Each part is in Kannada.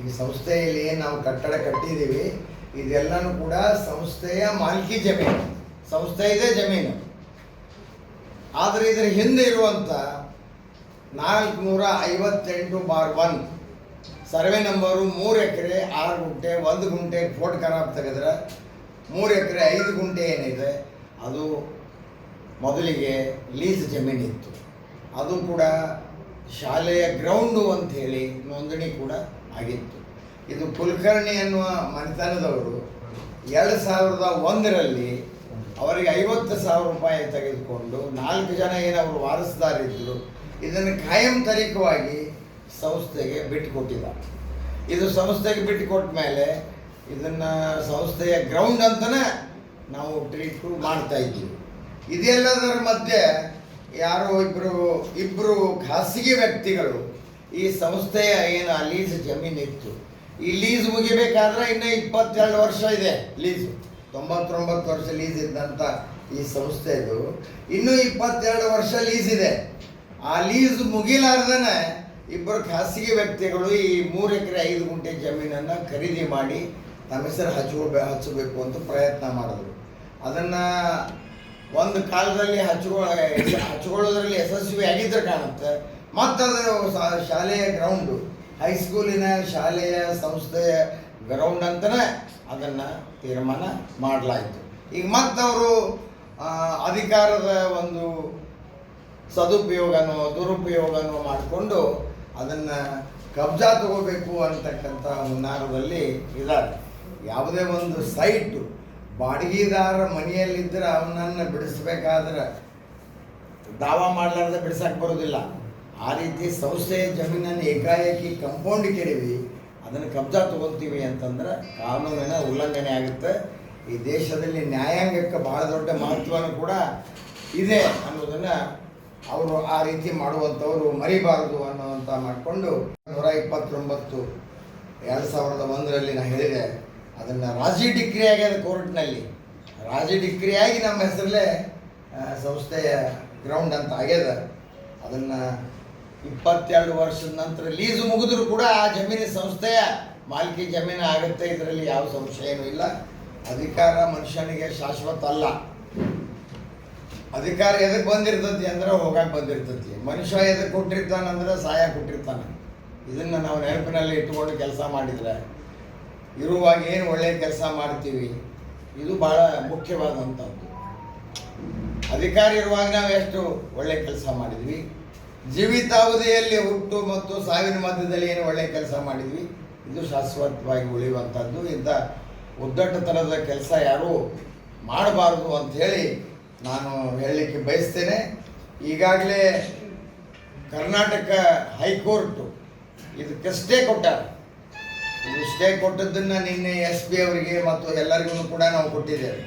ಈ ಸಂಸ್ಥೆಯಲ್ಲಿ ನಾವು ಕಟ್ಟಡ ಕಟ್ಟಿದ್ದೀವಿ, ಇದೆಲ್ಲನೂ ಕೂಡ ಸಂಸ್ಥೆಯ ಮಾಲ್ಕಿ ಜಮೀನು, ಸಂಸ್ಥೆಯದೇ ಜಮೀನು. ಆದರೆ ಇದರ ಹಿಂದೆ ಇರುವಂಥ 458/1 ಸರ್ವೆ ನಂಬರು 3 ಎಕರೆ 6 ಗುಂಟೆ 1 ಗುಂಟೆ ಫೋಟ್ ಖರಾಬ್ ತೆಗೆದ್ರೆ 3 ಎಕರೆ 5 ಗುಂಟೆ ಏನಿದೆ ಅದು ಮೊದಲಿಗೆ ಲೀಸ್ ಜಮೀನಿತ್ತು. ಅದು ಕೂಡ ಶಾಲೆಯ ಗ್ರೌಂಡು ಅಂಥೇಳಿ ನೋಂದಣಿ ಕೂಡ ಆಗಿತ್ತು. ಇದು ಕುಲಕರ್ಣಿ ಎನ್ನುವ ಮನೆತನದವರು 2001ರಲ್ಲಿ ಅವರಿಗೆ 50,000 ರೂಪಾಯಿ ತೆಗೆದುಕೊಂಡು 4 ಜನ ಏನವರು ವಾರಸುದಾರಿದ್ದರು, ಇದನ್ನು ಕಾಯಂ ತರೀಕವಾಗಿ ಸಂಸ್ಥೆಗೆ ಬಿಟ್ಟುಕೊಟ್ಟಿದ್ದಾರೆ. ಇದು ಸಂಸ್ಥೆಗೆ ಬಿಟ್ಟುಕೊಟ್ಟ ಮೇಲೆ ಇದನ್ನು ಸಂಸ್ಥೆಯ ಗ್ರೌಂಡ್ ಅಂತಲೇ ನಾವು ಟ್ರೀಟ್ ಮಾಡ್ತಾ ಇದ್ದೀವಿ. ಇದೆಲ್ಲದರ ಮಧ್ಯೆ ಯಾರೋ ಇಬ್ಬರು ಖಾಸಗಿ ವ್ಯಕ್ತಿಗಳು ಈ ಸಂಸ್ಥೆಯ ಏನು ಲೀಸ್ ಜಮೀನಿತ್ತು, ಈ ಲೀಸ್ ಮುಗಿಬೇಕಾದ್ರೆ ಇನ್ನೂ 22 ವರ್ಷ ಇದೆ ಲೀಸು. 99 ವರ್ಷ ಲೀಸ್ ಇದ್ದಂಥ ಈ ಸಂಸ್ಥೆದು ಇನ್ನೂ 22 ವರ್ಷ ಲೀಸ್ ಇದೆ. ಆ ಲೀಸ್ ಮುಗಿಲಾರ್ದೇ ಇಬ್ಬರು ಖಾಸಗಿ ವ್ಯಕ್ತಿಗಳು ಈ 3 ಎಕರೆ 5 ಗುಂಟೆ ಜಮೀನನ್ನು ಖರೀದಿ ಮಾಡಿ ನಮ್ಮ ಹೆಸರು ಹಚ್ಚಬೇಕು ಅಂತ ಪ್ರಯತ್ನ ಮಾಡಿದ್ರು. ಅದನ್ನು ಒಂದು ಕಾಲದಲ್ಲಿ ಹಚ್ಕೊಳ್ಳೋದ್ರಲ್ಲಿ ಯಶಸ್ವಿ ಆಗಿದ್ರೆ ಕಾಣುತ್ತೆ. ಮತ್ತು ಅದು ಶಾಲೆಯ ಗ್ರೌಂಡು, ಹೈಸ್ಕೂಲಿನ ಶಾಲೆಯ ಸಂಸ್ಥೆಯ ಗ್ರೌಂಡ್ ಅಂತಲೇ ಅದನ್ನು ತೀರ್ಮಾನ ಮಾಡಲಾಯಿತು. ಈಗ ಮತ್ತವರು ಅಧಿಕಾರದ ಒಂದು ಸದುಪಯೋಗನೋ ದುರುಪಯೋಗನೋ ಮಾಡಿಕೊಂಡು ಅದನ್ನು ಕಬ್ಜಾ ತಗೋಬೇಕು ಅಂತಕ್ಕಂಥ ಹುನ್ನಾರದಲ್ಲಿ ಇದ್ದಾರೆ. ಯಾವುದೇ ಒಂದು ಸೈಟು ಬಾಡಿಗೆದಾರ ಮನೆಯಲ್ಲಿದ್ದರೆ ಅವನನ್ನು ಬಿಡಿಸ್ಬೇಕಾದ್ರೆ ದಾವಾ ಮಾಡಲಾರ್ದೆ ಬಿಡಿಸಕ್ಕೆ ಬರೋದಿಲ್ಲ. ಆ ರೀತಿ ಸಂಸ್ಥೆಯ ಜಮೀನನ್ನು ಏಕಾಏಕಿ ಕಂಪೌಂಡ್ ಕೆಡವಿ ಅದನ್ನು ಕಬ್ಜಾ ತೊಗೊತೀವಿ ಅಂತಂದ್ರೆ ಕಾನೂನಿನ ಉಲ್ಲಂಘನೆ ಆಗುತ್ತೆ. ಈ ದೇಶದಲ್ಲಿ ನ್ಯಾಯಾಂಗಕ್ಕೆ ಭಾಳ ದೊಡ್ಡ ಮಹತ್ವನೂ ಕೂಡ ಇದೆ ಅನ್ನೋದನ್ನು ಅವರು ಆ ರೀತಿ ಮಾಡುವಂಥವರು ಮರಿಬಾರದು ಅನ್ನೋವಂಥ ಮಾಡಿಕೊಂಡು 129/2001ರಲ್ಲಿ ನಾನು ಹೇಳಿದೆ, ಅದನ್ನು ರಾಜಿ ಡಿಕ್ರಿ ಆಗ್ಯದ ಕೋರ್ಟ್ನಲ್ಲಿ. ರಾಜಿ ಡಿಕ್ರಿ ಆಗಿ ನಮ್ಮ ಹೆಸರಲ್ಲೇ ಸಂಸ್ಥೆಯ ಗ್ರೌಂಡ್ ಅಂತ ಆಗ್ಯದ. ಅದನ್ನು 22 ವರ್ಷದ ನಂತರ ಲೀಸು ಮುಗಿದ್ರು ಕೂಡ ಆ ಜಮೀನು ಸಂಸ್ಥೆಯ ಮಾಲ್ಕಿ ಜಮೀನು ಆಗುತ್ತೆ. ಇದರಲ್ಲಿ ಯಾವ ಸಂಶಯನೂ ಇಲ್ಲ. ಅಧಿಕಾರ ಮನುಷ್ಯನಿಗೆ ಶಾಶ್ವತ ಅಲ್ಲ. ಅಧಿಕಾರ ಎದಕ್ಕೆ ಬಂದಿರ್ತತಿ ಅಂದ್ರೆ ಹೋಗಕ್ಕೆ ಬಂದಿರ್ತತಿ. ಮನುಷ್ಯ ಎದಕ್ಕೆ ಕೊಟ್ಟಿರ್ತಾನಂದ್ರೆ ಸಹಾಯ ಕೊಟ್ಟಿರ್ತಾನೆ. ಇದನ್ನು ನಾವು ನೆನಪಿನಲ್ಲಿ ಇಟ್ಟುಕೊಂಡು ಕೆಲಸ ಮಾಡಿದರೆ ಇರುವಾಗ ಏನು ಒಳ್ಳೆಯ ಕೆಲಸ ಮಾಡ್ತೀವಿ ಇದು ಭಾಳ ಮುಖ್ಯವಾದಂಥದ್ದು. ಅಧಿಕಾರ ಇರುವಾಗ ನಾವು ಎಷ್ಟು ಒಳ್ಳೆಯ ಕೆಲಸ ಮಾಡಿದ್ವಿ, ಜೀವಿತಾವಧಿಯಲ್ಲಿ ಹುಟ್ಟು ಮತ್ತು ಸಾವಿನ ಮಧ್ಯದಲ್ಲಿ ಏನು ಒಳ್ಳೆಯ ಕೆಲಸ ಮಾಡಿದ್ವಿ ಇದು ಶಾಶ್ವತವಾಗಿ ಉಳಿಯುವಂಥದ್ದು. ಇಂಥ ಉದ್ದಟತನದ ಕೆಲಸ ಯಾರೂ ಮಾಡಬಾರ್ದು ಅಂಥೇಳಿ ನಾನು ಹೇಳಲಿಕ್ಕೆ ಬಯಸ್ತೇನೆ. ಈಗಾಗಲೇ ಕರ್ನಾಟಕ ಹೈಕೋರ್ಟು ಇದಕ್ಕೆ ಸ್ಟೇ ಕೊಟ್ಟಾರೆ. ಇದು ಸ್ಟೇ ಕೊಟ್ಟದ್ದನ್ನು ನಿನ್ನೆ SP ಅವರಿಗೆ ಮತ್ತು ಎಲ್ಲರಿಗೂ ಕೂಡ ನಾವು ಕೊಟ್ಟಿದ್ದೇವೆ.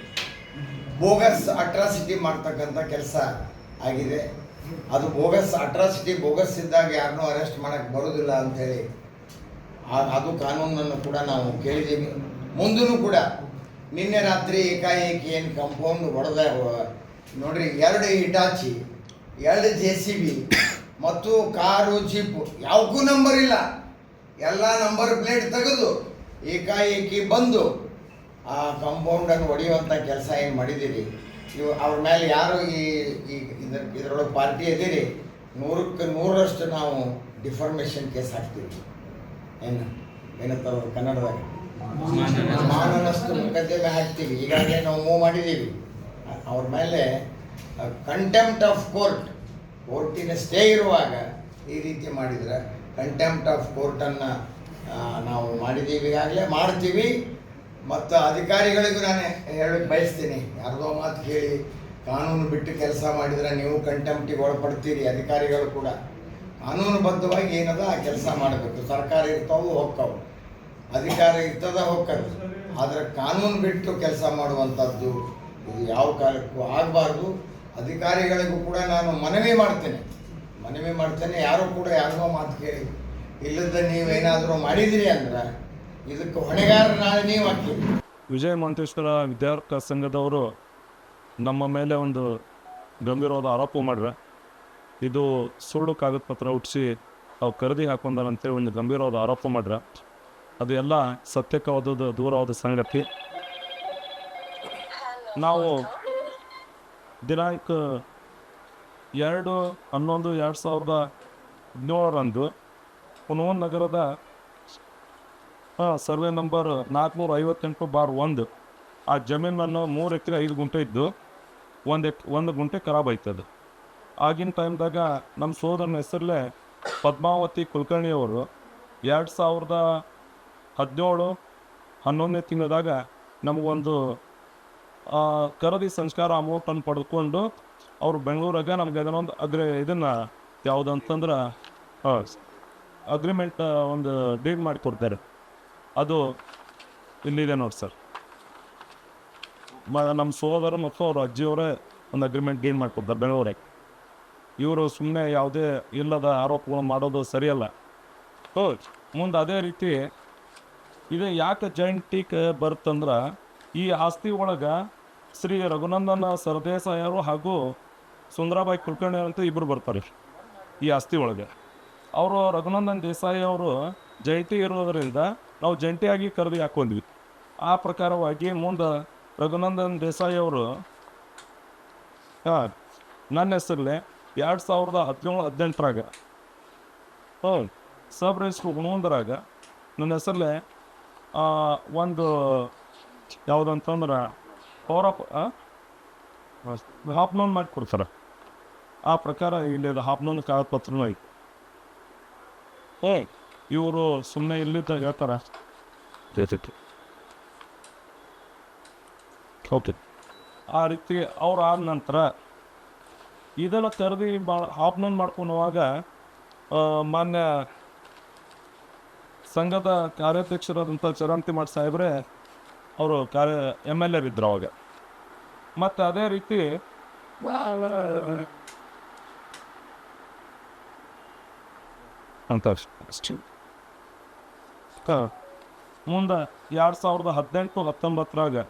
ಬೋಗಸ್ ಅಟ್ರಾಸಿಟಿ ಮಾಡ್ತಕ್ಕಂಥ ಕೆಲಸ ಆಗಿದೆ. ಅದು ಬೋಗಸ್ ಅಟ್ರಾಸಿಟಿ, ಬೋಗಸ್ ಇದ್ದಾಗ ಯಾರನ್ನೂ ಅರೆಸ್ಟ್ ಮಾಡೋಕ್ಕೆ ಬರೋದಿಲ್ಲ ಅಂಥೇಳಿ ಅದು ಕಾನೂನನ್ನು ಕೂಡ ನಾವು ಕೇಳಿದ್ದೀವಿ. ಮುಂದೂ ಕೂಡ ನಿನ್ನೆ ರಾತ್ರಿ ಏಕಾಏಕಿ ಏನು ಕಂಪೌಂಡ್ ಹೊಡೆದ ನೋಡ್ರಿ, 2 ಹಿಟಾಚಿ 2 JCB ಮತ್ತು ಕಾರು ಜೀಪು ಯಾವಕ್ಕೂ ನಂಬರ್ ಇಲ್ಲ, ಎಲ್ಲ ನಂಬರ್ ಪ್ಲೇಟ್ ತೆಗೆದು ಏಕಾಏಕಿ ಬಂದು ಆ ಕಂಪೌಂಡನ್ನು ಹೊಡೆಯುವಂಥ ಕೆಲಸ ಏನು ಮಾಡಿದ್ದೀರಿ. ಇವು ಅವ್ರ ಮೇಲೆ ಯಾರು ಇದರೊಳಗೆ ಪಾರ್ಟಿ ಇದ್ದೀರಿ 100ಕ್ಕೆ 100ರಷ್ಟು ನಾವು ಡಿಫಾರ್ಮೇಷನ್ ಕೇಸ್ ಹಾಕ್ತೀವಿ. ಏನಂತಾರೆ ಕನ್ನಡದಾಗ ಮಾನನಷ್ಟು ಮೊಕದ್ದಮೆ ಹಾಕ್ತೀವಿ. ಈಗಾಗಲೇ ನಾವು ಮೂವ್ ಮಾಡಿದ್ದೀವಿ. ಅವ್ರ ಮೇಲೆ ಕಂಟೆಂಪ್ಟ್ ಆಫ್ ಕೋರ್ಟಿನ ಸ್ಟೇ ಇರುವಾಗ ಈ ರೀತಿ ಮಾಡಿದರೆ ಕಂಟೆಂಪ್ಟ್ ಆಫ್ ಕೋರ್ಟನ್ನು ನಾವು ಮಾಡಿದ್ದೀವಿ, ಈಗಾಗಲೇ ಮಾಡ್ತೀವಿ. ಮತ್ತು ಅಧಿಕಾರಿಗಳಿಗೂ ನಾನು ಹೇಳಕ್ಕೆ ಬಯಸ್ತೀನಿ, ಯಾರ್ದೋ ಮಾತು ಕೇಳಿ ಕಾನೂನು ಬಿಟ್ಟು ಕೆಲಸ ಮಾಡಿದರೆ ನೀವು ಕಂಟೆಂಪ್ಟಿಗೆ ಒಳಪಡ್ತೀರಿ. ಅಧಿಕಾರಿಗಳು ಕೂಡ ಕಾನೂನುಬದ್ಧವಾಗಿ ಏನದ ಆ ಕೆಲಸ ಮಾಡಬೇಕು. ಸರ್ಕಾರ ಇರ್ತಾವೆ ಹೋಗ್ತಾವೆ, ಅಧಿಕಾರ ಇರ್ತದ ಹೋಗ್ತದೆ, ಆದರೆ ಕಾನೂನು ಬಿಟ್ಟು ಕೆಲಸ ಮಾಡುವಂಥದ್ದು ಇದು ಯಾವ ಕಾಲಕ್ಕೂ ಆಗಬಾರ್ದು. ಅಧಿಕಾರಿಗಳಿಗೂ ಕೂಡ ನಾನು ಮನವಿ ಮಾಡ್ತೇನೆ, ಯಾರೂ ಕೂಡ ಯಾರಿಗೋ ಮಾತು ಕೇಳಿ ಇಲ್ಲದ ನೀವೇನಾದರೂ ಮಾಡಿದಿರಿ ಅಂದ್ರೆ ಇದಕ್ಕೆ ಹೊಣೆಗಾರ ನಾಳೆ ನೀವು ಹಾಕ್ತೀವಿ. ವಿಜಯ ಮಂಟೇಶ್ವರ ವಿದ್ಯಾರ್ಥಿ ಸಂಘದವರು ನಮ್ಮ ಮೇಲೆ ಒಂದು ಗಂಭೀರವಾದ ಆರೋಪ ಮಾಡ್ರೆ. ಇದು ಸುಳ್ಳು ಕಾಗದ ಪತ್ರ ಹುಟ್ಟಿಸಿ ಅವ್ರು ಖರೀದಿ ಹಾಕೊಂಡಂತೇಳಿ ಒಂದು ಗಂಭೀರವಾದ ಆರೋಪ ಮಾಡ್ರೆ. ಅದು ಎಲ್ಲ ಸತ್ಯಕ್ಕೆ ಹೋದದ್ದು ದೂರವಾದ ಸಂಗತಿ. ನಾವು ದಿನಾಂಕ 2/11/2017 ಹುನವನ್ ನಗರದ ಸರ್ವೆ ನಂಬರ್ 458/1 ಆ ಜಮೀನನ್ನು 3 ಎಕರೆ 5 ಗುಂಟೆ ಇದ್ದು 1 ಗುಂಟೆ ಖರಾಬ್ ಆಯ್ತದೆ. ಆಗಿನ ಟೈಮ್ದಾಗ ನಮ್ಮ ಸೋದರನ ಹೆಸರಲ್ಲೇ ಪದ್ಮಾವತಿ ಕುಲಕರ್ಣಿಯವರು 2017 11ನೇ ತಿಂಗಳದಾಗ ನಮಗೊಂದು ಖರೀದಿ ಸಂಸ್ಕಾರ ಅಮೌಂಟನ್ನು ಪಡೆದುಕೊಂಡು ಅವರು ಬೆಂಗಳೂರಾಗ ನಮ್ಗೆ ಅದನ್ನೊಂದು ಇದನ್ನು ಯಾವುದಂತಂದ್ರೆ ಅಗ್ರಿಮೆಂಟ್ ಒಂದು ಡೀಲ್ ಮಾಡಿಕೊಡ್ತಾರೆ. ಅದು ಇಲ್ಲಿದೆ ನೋಡಿ ಸರ್. ನಮ್ಮ ಸೋದರ ಮತ್ತು ಅವ್ರ ಅಜ್ಜಿಯವರೇ ಒಂದು ಅಗ್ರಿಮೆಂಟ್ ಡೀಲ್ ಮಾಡಿಕೊಡ್ತಾರೆ ಬೆಂಗಳೂರಾಗ. ಇವರು ಸುಮ್ಮನೆ ಯಾವುದೇ ಇಲ್ಲದ ಆರೋಪಗಳು ಮಾಡೋದು ಸರಿಯಲ್ಲ. ಮುಂದೆ ಅದೇ ರೀತಿ ಇದು ಯಾಕೆ ಜೈಂಟಿಗೆ ಬರುತ್ತಂದ್ರೆ ಈ ಆಸ್ತಿ ಒಳಗೆ ಶ್ರೀ ರಘುನಂದನ ಸರ್ದೇಸಾಯರು ಹಾಗೂ ಸುಂದರಾಬಾಯಿ ಕುಲಕರ್ಣಿ ಅಂತ ಇಬ್ಬರು ಬರ್ತಾರೆ ಈ ಆಸ್ತಿ ಒಳಗೆ. ಅವರು ರಘುನಂದನ್ ದೇಸಾಯಿ ಅವರು ಜಂಟಿ ಇರೋದರಿಂದ ನಾವು ಜಂಟಿಯಾಗಿ ಖರೀದಿ ಹಾಕೊಂಡ್ವಿ. ಆ ಪ್ರಕಾರವಾಗಿ ಮುಂದೆ ರಘುನಂದನ್ ದೇಸಾಯಿ ಅವರು ನನ್ನ ಹೆಸರಲ್ಲೇ 2017-18 ಸಬ್ ರಿಜಿಸ್ಟ್ರ್ ಹುಣವಂದರಾಗ ನನ್ನ ಹೆಸರಲ್ಲೇ ಒಂದು ಯಾವುದಂತಂದ್ರೆ ಹಾಫ್ ಲೋನ್ ಮಾಡಿ ಕೊಡ್ತಾರೆ. ಆ ಪ್ರಕಾರ ಇಲ್ಲಿ ಹಾಫ್ ಲೋನ್ ಕಾಗದ ಪತ್ರನೂ ಐತಿ. ಇವರು ಸುಮ್ಮನೆ ಇಲ್ಲಿದ್ದ ಹೇಳ್ತಾರೆ. ಓಕೆ, ಆ ರೀತಿ ಅವ್ರು ಆದ ನಂತರ ಇದೆಲ್ಲ ಖರೀದಿ ಹಾಫ್ ಲೋನ್ ಮಾಡ್ಕೊಳುವಾಗ ಮಾನ್ಯ ಸಂಘದ ಕಾರ್ಯಾಧ್ಯಕ್ಷರಾದಂಥ ಚರಂತಿಮಠ ಸಾಹೇಬ್ರೆ ಅವರು MLA ಇದ್ರು ಅವಾಗ. ಮತ್ತು ಅದೇ ರೀತಿ ಅಂತ ಮುಂದೆ 2018-19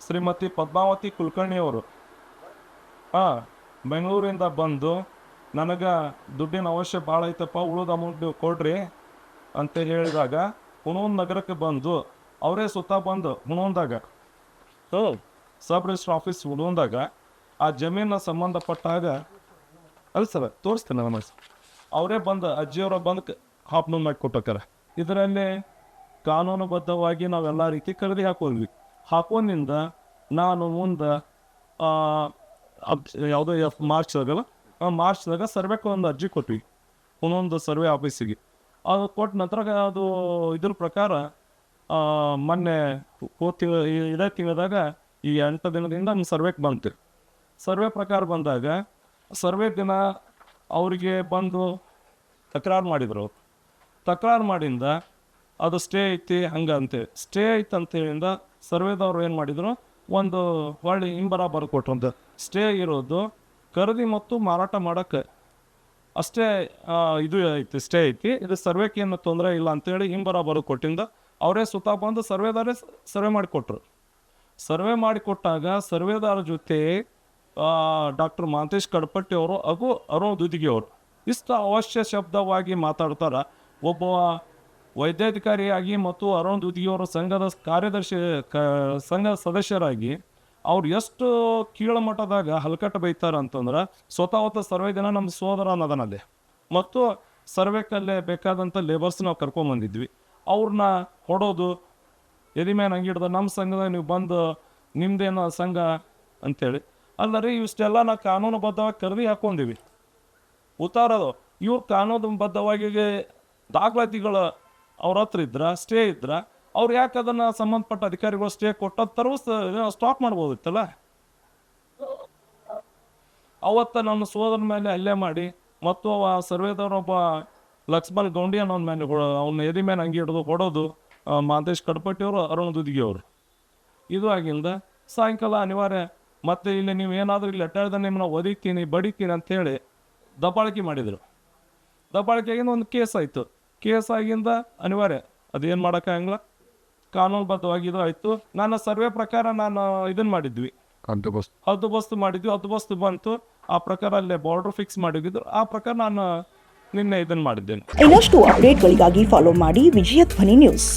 ಶ್ರೀಮತಿ ಪದ್ಮಾವತಿ ಕುಲಕರ್ಣಿಯವರು ಬೆಂಗಳೂರಿಂದ ಬಂದು ನನಗೆ ದುಡ್ಡಿನ ಅವಶ್ಯ ಭಾಳ ಐತಪ್ಪ, ಉಳಿದ ಅಮೌಂಟ್ ನೀವು ಕೊಡ್ರಿ ಅಂತ ಹೇಳಿದಾಗ ಹುಣವನ್ ನಗರಕ್ಕೆ ಬಂದು ಅವರೇ ಸುತ್ತ ಬಂದು ಹುಣವಂದಾಗ ಸಬ್ ರಿಜಿಸ್ಟ್ರ್ ಆಫೀಸ್ ಹುಣವಂದಾಗ ಆ ಜಮೀನ ಸಂಬಂಧಪಟ್ಟಾಗ ಅಲ್ಲ ಸರ್ ತೋರಿಸ್ತೇನೆ ನಮ್ಮ ಅವರೇ ಬಂದು ಅಜ್ಜಿಯವರ ಬಂದು ಹಾಫ್ ಲೋನ್ ಮಾಡಿ ಕೊಟ್ಟೋಕ್ಕಾರ. ಇದರಲ್ಲಿ ಕಾನೂನುಬದ್ಧವಾಗಿ ನಾವೆಲ್ಲ ರೀತಿ ಖರೀದಿ ಹಾಕೋದ್ರಿಂದ ನಾನು ಮುಂದೆ ಯಾವುದೋ ಮಾರ್ಚ್ದಾಗ ಸರ್ವೆಕ್ಕೆ ಒಂದು ಅರ್ಜಿ ಕೊಟ್ವಿ ಒಂದೊಂದು ಸರ್ವೆ ಆಫೀಸಿಗೆ. ಅದು ಕೊಟ್ಟ ನಂತರ ಅದು ಇದ್ರ ಪ್ರಕಾರ ಮೊನ್ನೆ ಇದೇ ತಿಂಗಳದಾಗ ಈ 8 ದಿನದಿಂದ ನಮ್ಮ ಸರ್ವೆಗೆ ಬಂತು. ಸರ್ವೆ ಪ್ರಕಾರ ಬಂದಾಗ ಸರ್ವೆ ದಿನ ಅವರಿಗೆ ಬಂದು ತಕರಾರು ಮಾಡಿದರು. ತಕರಾರು ಮಾಡಿಂದ ಅದು ಸ್ಟೇ ಐತಿ ಹಂಗಂತೆ ಸ್ಟೇ ಐತೆ ಅಂತೇಳಿಂದ ಸರ್ವೇದವ್ರು ಏನು ಮಾಡಿದರು, ಒಂದು ಹೊಳ್ಳಿ ಹಿಂಬರ ಬರ್ಕೊಟ್ರು. ಅಂತ ಸ್ಟೇ ಇರೋದು ಖರೀದಿ ಮತ್ತು ಮಾರಾಟ ಮಾಡೋಕ್ಕೆ ಅಷ್ಟೇ ಇದು ಐತಿ, ಸ್ಟೇ ಐತಿ. ಇದು ಸರ್ವೆಗೆ ಏನು ತೊಂದರೆ ಇಲ್ಲ ಅಂತೇಳಿ ಹಿಂಬರ ಕೊಟ್ಟಿಂದ ಅವರೇ ಸುತ್ತ ಬಂದು ಸರ್ವೇದಾರೇ ಸರ್ವೆ ಮಾಡಿಕೊಟ್ರು. ಸರ್ವೆ ಮಾಡಿಕೊಟ್ಟಾಗ ಸರ್ವೇದಾರ ಜೊತೆ ಡಾಕ್ಟರ್ ಮಹಾಂತೇಶ್ ಕಡಪಟ್ಟಿ ಅವರು ಹಾಗೂ ಅರುಣ್ ದುದಿಗೆ ಅವರು ಇಷ್ಟು ಅವಶ್ಯ ಶಬ್ದವಾಗಿ ಮಾತಾಡ್ತಾರೆ. ಒಬ್ಬ ವೈದ್ಯಾಧಿಕಾರಿಯಾಗಿ ಮತ್ತು ಅರುಣ್ ದುದಿಗೆಯವರು ಸಂಘದ ಕಾರ್ಯದರ್ಶಿ ಸಂಘದ ಸದಸ್ಯರಾಗಿ ಅವ್ರು ಎಷ್ಟು ಕೀಳಮಟ್ಟದಾಗ ಹಲ್ಕಟ್ಟು ಬೈತಾರೆ ಅಂತಂದ್ರೆ ಸ್ವತಃ ಸರ್ವೆ ದಿನ ನಮ್ಮ ಸೋದರ ಅನ್ನೋದನಲ್ಲೇ ಮತ್ತು ಸರ್ವೆಕಲ್ಲೇ ಬೇಕಾದಂಥ ಲೇಬರ್ಸ್ ನಾವು ಕರ್ಕೊಂಬಂದಿದ್ವಿ. ಅವ್ರನ್ನ ಹೊಡೋದು ಎದಿಮೇಲೆ ಹಂಗಿಡ್ದು ನಮ್ಮ ಸಂಘದಾಗ ನೀವು ಬಂದು ನಿಮ್ಮದೇನೋ ಸಂಘ ಅಂಥೇಳಿ ಅಲ್ಲರಿ ಇಷ್ಟೆಲ್ಲ ನಾವು ಕಾನೂನುಬದ್ಧವಾಗಿ ಖರೀದಿ ಹಾಕ್ಕೊಂಡಿವಿ. ಉತ್ತಾರದು ಇವ್ರು ಕಾನೂನುಬದ್ಧವಾಗಿ ದಾಖಲಾತಿಗಳು ಅವ್ರ ಹತ್ರ ಇದ್ರೆ ಸ್ಟೇ ಇದ್ರೆ ಅವ್ರು ಯಾಕೆ ಅದನ್ನು ಸಂಬಂಧಪಟ್ಟ ಅಧಿಕಾರಿಗಳು ಸ್ಟೇ ಕೊಟ್ಟದ ತರವು ಸ್ಟಾಪ್ ಮಾಡ್ಬೋದಿತ್ತಲ್ಲ. ಅವತ್ತು ನನ್ನ ಸೋದರ ಮೇಲೆ ಹಲ್ಲೆ ಮಾಡಿ ಮತ್ತು ಆ ಸರ್ವೇದವರೊಬ್ಬ ಲಕ್ಷ್ಮಣ್ ಗೌಂಡಿ ಅನ್ನೋನ ಮೇಲೆ ಅವ್ನ ಎದಿ ಮೇಲೆ ಹಂಗೆ ಹಿಡಿದು ಹೊಡೋದು ಮಹಂತೇಶ್ ಕಡಪಟ್ಟಿಯವರು ಅರುಣ್ ದುದಿಗೆಯವರು. ಇದು ಆಗಿಂದ ಸಾಯಂಕಾಲ ಅನಿವಾರ್ಯ ಮತ್ತು ಇಲ್ಲಿ ನೀವು ಏನಾದರೂ ಇಲ್ಲಿ ಅಡ್ಡಾಡ್ದ ನಿಮ್ಮನ್ನ ಒದಿತೀನಿ ಬಡಿತೀನಿ ಅಂಥೇಳಿ ದಬ್ಬಾಳಿಕೆ ಮಾಡಿದರು. ದಬ್ಬಾಳಿಕೆಗಿಂದ ಒಂದು ಕೇಸ್ ಆಯಿತು. ಕೇಸ್ ಆಗಿಂದ ಅನಿವಾರ್ಯ ಅದೇನು ಮಾಡೋಕ್ಕಾಗಂಗಿಲ್ಲ, ಕಾನೂನುಬದ್ಧವಾಗಿ ಇದು ಆಯಿತು. ನನ್ನ ಸರ್ವೆ ಪ್ರಕಾರ ನಾನು ಇದನ್ನು ಮಾಡಿದ್ವಿ, ಹದ್ದುಬಸ್ತು ಮಾಡಿದ್ವಿ. ಹದ್ದುಬಸ್ತು ಬಂತು. ಆ ಪ್ರಕಾರ ಅಲ್ಲೇ ಬಾರ್ಡ್ರ್ ಫಿಕ್ಸ್ ಮಾಡಿದ್ರು. ಆ ಪ್ರಕಾರ ನಾನು ನಿನ್ನೆ ಇದನ್ನು ಮಾಡಿದ್ದೇನೆ. ಇನ್ನಷ್ಟು ಅಪ್ಡೇಟ್ಗಳಿಗಾಗಿ ಫಾಲೋ ಮಾಡಿ ವಿಜಯ ಧ್ವನಿ ನ್ಯೂಸ್.